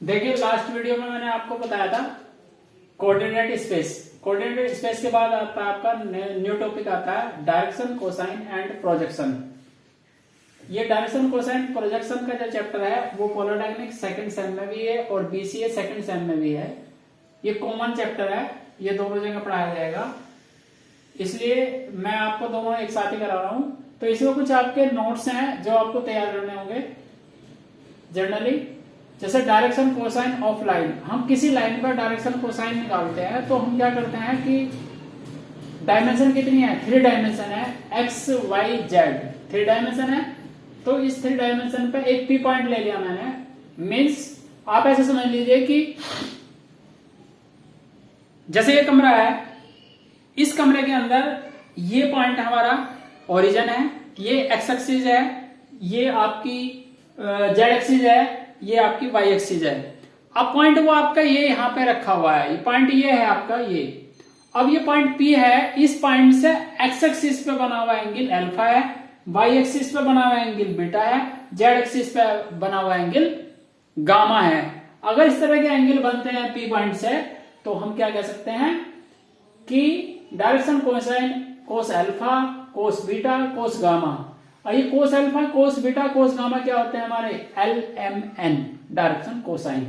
देखिए last video में मैंने आपको बताया था कोऑर्डिनेट स्पेस। कोऑर्डिनेट स्पेस के बाद आता है आपका न्यू टॉपिक आता है डायरेक्शन, कोसाइन एंड प्रोजेक्शन। ये डायरेक्शन, कोसाइन, प्रोजेक्शन का जो चैप्टर है वो पॉलिटेक्निक सेकंड सेम में भी है और बीसीए सेकंड सेम में भी है। ये कॉमन चैप्टर है, ये दोनों जगह पढ़ाया जाएगा, इसलिए मैं आपको दोनों एक साथ ही करा रहा हूं। तो इसमें कुछ आपके नोट्स हैं जो आपको तैयार करने होंगे जनरली। जैसे डायरेक्शन, कोसाइन ऑफ लाइन, हम किसी लाइन का डायरेक्शन, कोसाइन निकालते हैं तो हम क्या करते हैं कि डायमेंशन कितनी है, 3 डायमेंशन है, एक्स वाई जेड 3 डायमेंशन है। तो इस 3 डायमेंशन पे एक पी पॉइंट ले लिया मैंने। मीन्स आप ऐसे समझ लीजिए कि जैसे ये कमरा है, इस कमरे के अंदर ये पॉइंट हमारा ओरिजिन है, ये एक्स एक्सिस है, ये आपकी जेड एक्सिस है, ये आपकी वाई एक्सिस है। अब पॉइंट वो आपका ये यहां पे रखा हुआ है, ये पॉइंट ये है आपका ये। अब ये पॉइंट पी है, इस पॉइंट से एक्स एक्सिस पे बना हुआ एंगल अल्फा है, वाई एक्सिस पे बना हुआ एंगल बीटा है, जेड एक्सिस पे बना हुआ एंगल गामा है। अगर इस तरह के एंगल बनते हैं पी पॉइंट से तो हम क्या कह सकते हैं कि direction, cosine, cos alpha, cos beta, cos gamma. और ये cos alpha, cos beta, cos gamma क्या होते हैं हमारे LMN, डायरेक्शन, कोसाइन।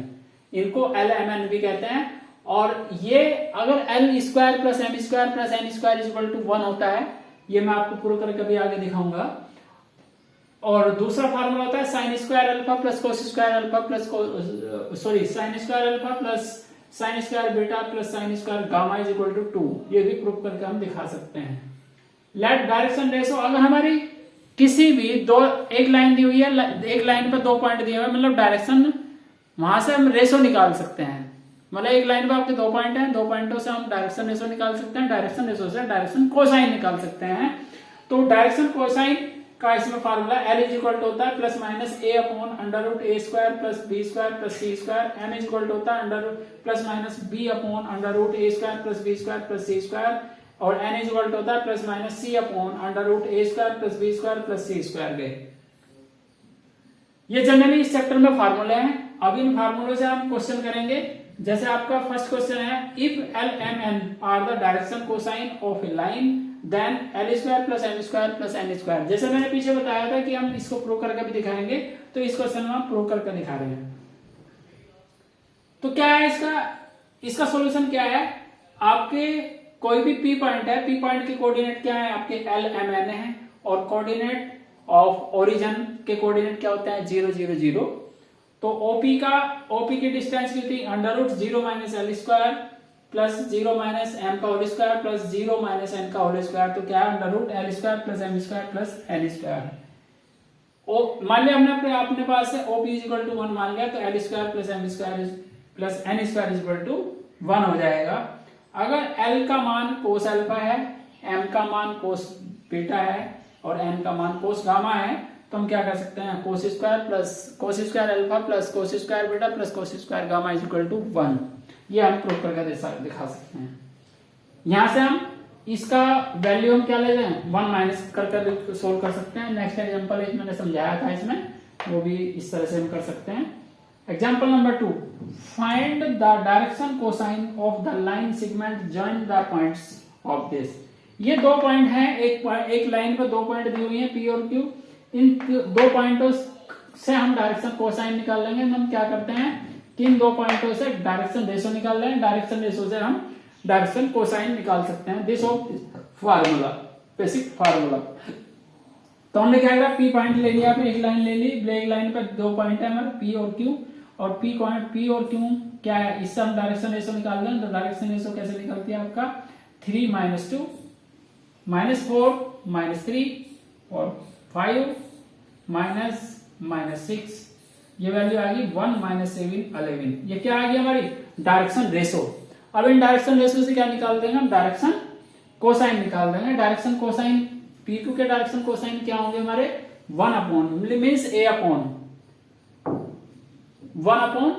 इनको LMN भी कहते हैं। और ये अगर L square plus M square plus N square equal to 1 होता है, ये मैं आपको प्रूव करके कभी आगे दिखाऊंगा। और दूसरा फार्मूला होता है sine square alpha plus cos square alpha plus sine square alpha plus sine square beta plus sine square gamma is equal to 2। ये भी प्रूव करके हम दिखा सकते हैं। लेट डायरेक्शन रेशो, अगर हमारी किसी भी एक लाइन दी हुई है, एक लाइन पे 2 पॉइंट दिए हुए, मतलब डायरेक्शन, वहां से हम रेशो निकाल सकते हैं। मतलब एक लाइन पे आपके 2 पॉइंट हैं, 2 पॉइंटों से हम डायरेक्शन रेशो निकाल सकते हैं, डायरेक्शन रेशो से डायरेक्शन कोसाइन निकाल सकते हैं। तो डायरेक्शन कोसाइन का इसमें formula L is equal to होता है plus minus a upon under root a square plus b square plus c square, m is equal to होता है under plus minus b upon under root a square plus b square plus c square, और n is equal to होता है plus minus c upon under root a square plus b square plus c square के। ये generally इस chapter में फार्मूले हैं। अब इन फार्मूलों से हम क्वेश्चन करेंगे। जैसे आपका फर्स्ट क्वेश्चन है, if LMN are the direction, cosine of a line then L square plus M square plus N square. जैसे मैंने पीछे बताया था कि हम इसको प्रूव करके भी दिखाएंगे, तो इस क्वेश्चन में हम प्रूव करके दिखा रहे हैं। तो क्या है इसका सॉल्यूशन क्या है? आपके कोई भी पी पॉइंट है, पी पॉइंट के कोऑर्डिनेट क्या है आपके LMN है, और कोऑर्डिनेट ऑफ ओरिजिन के कोऑर्डिनेट क्या होते हैं 0 0 0। तो ओपी की डिस्टेंस की थी under root 0 minus L square plus 0 minus M का whole square plus 0 minus N का होल स्क्वायर। तो क्या है under root L square plus M square plus N square. मान लिया हमने अपने पास से ओपी इज इक्वल टू 1 मान लिया, तो L square plus M square plus N square is equal to 1 हो जाएगा। अगर L का मान कोस अल्फा है, M का मान कोस बीटा है और N का मान कोस गामा है, तो हम क्या कर सकते हैं cos square alpha plus cos square beta plus cos square gamma is equal to 1। ये हम प्रूव करके दिखा सकते हैं। यहां से हम इसका वैल्यू हम क्या ले रहे हैं 1 माइनस करके सोल्व कर सकते हैं। नेक्स्ट एग्जांपल मैंने समझाया था इसमें, वो भी इस तरह से हम कर सकते हैं। Example number 2, find the direction cosine of the line segment join the points of this. ये 2 पॉइंट हैं, एक लाइन पर 2 पॉइंट दी हुई हैं P और Q। इन 2 पॉइंटों से हम डायरेक्शन कोसाइन निकाल लेंगे। हम क्या करते हैं कि इन 2 पॉइंटों से डायरेक्शन रेशो निकाल लेंगे, डायरेक्शन रेशो से हम डायरेक्शन कोसाइन निकाल सकते हैं। This of formula, basic formula. तो हमने क्या करा, P पॉइंट ले लिया, एक लाइन ले ली, एक लाइन पर 2 पॉइंट है हमारे P और Q, और P और Q क्या है, इससे हम डायरेक्शन रेशो निकाल दें। तो डायरेक्शन रेशो कैसे निकलती है आपका 3 माइनस 2 माइनस 4 माइनस 3 और 5 माइनस 6। ये वैल्यू आ गई 1 माइनस 7 11। ये क्या आ गई हमारी डायरेक्शन रेशो। अब इन डायरेक्शन रेशो से क्या निकाल देंगे हम, डायरेक्शन कोसाइन निकाल देंगे। डायरेक्शन कोसाइन P2 के डायरेक्शन कोसाइन क्या होंगे हमारे 1 upon means A upon 1 upon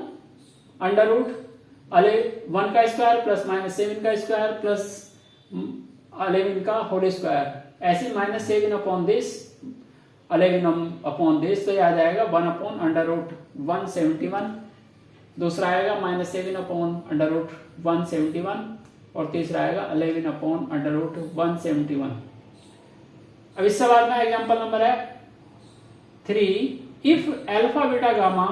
under root 1 का स्क्वायर प्लस माइनस 7 का स्क्वायर प्लस 11 का होल स्क्वायर, ऐसे minus 7 upon this 11 upon this, तो ये आ जाएगा 1 अपॉन अंडर रूट 171 दूसरा आएगा -7/√171 और तीसरा आएगा 11/√171। अब इस सवाल में एग्जांपल नंबर है 3, if alpha beta gamma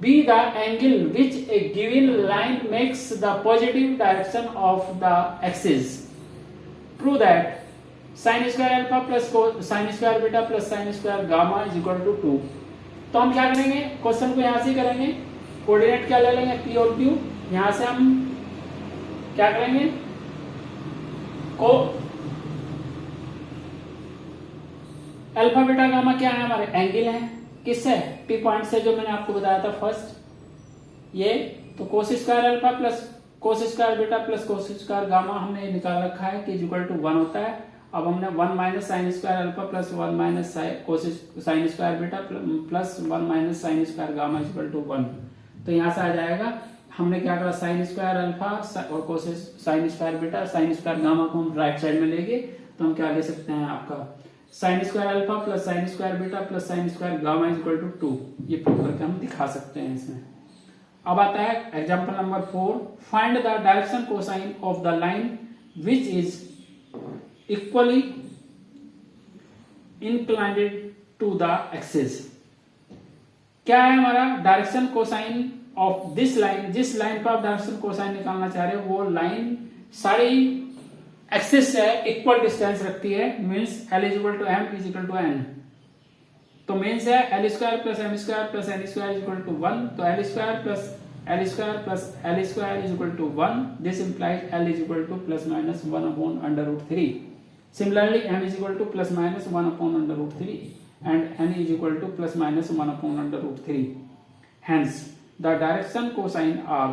be the angle which a given line makes the positive direction of the axis, prove that sin square alpha plus sin square beta plus sin square gamma is equal to 2। तो हम क्या करेंगे, question को यहां से करेंगे, coordinate क्या ले लेंगे p और q, यहां से हम क्या करेंगे को अल्फा बीटा गामा क्या है हमारे एंगल है, किससे पी पॉइंट से, जो मैंने आपको बताया था फर्स्ट ये, तो कोस square alpha plus cos square beta plus cos square gamma हमने निकाल रखा है कि इक्वल टू 1 होता है। अब हमने 1 minus sine square alpha plus 1 minus cos sine square beta plus 1 minus sine square gamma equal to 1, तो यहां से आ जाएगा। हमने क्या करा, साइन स्क्वायर अल्फा और कोस sine square beta sine square gamma को हम राइट साइड में लेंगे, तो हम क्या ले सकते हैं, आपका sine square alpha plus sine square beta plus sine square gamma is equal to 2, ये प्रूव करके हम दिखा सकते हैं इसमें। अब आता है example number 4, find the direction cosine of the line which is equally inclined to the axis. क्या है हमारा direction cosine of this line, जिस लाइन पर आप डायरेक्शन कोसाइन निकालना चाह रहे हो वो लाइन सारी एक्सिस से इक्वल डिस्टेंस रखती है, means L is equal to M is equal to N। तो मीन्स है L square plus M square plus N square is equal to 1, तो L square plus L square plus L square is equal to 1, this implies L is equal to plus minus 1/√3। Similarly M is equal to plus minus 1/√3 and N is equal to plus minus 1/√3। Hence the direction cosine are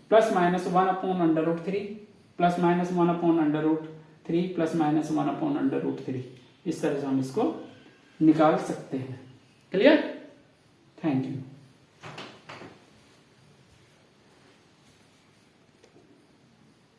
plus minus 1/√3 plus minus 1/√3 plus minus 1/√3, इस तरह से हम इसको निकाल सकते हैं। Clear? Thank you.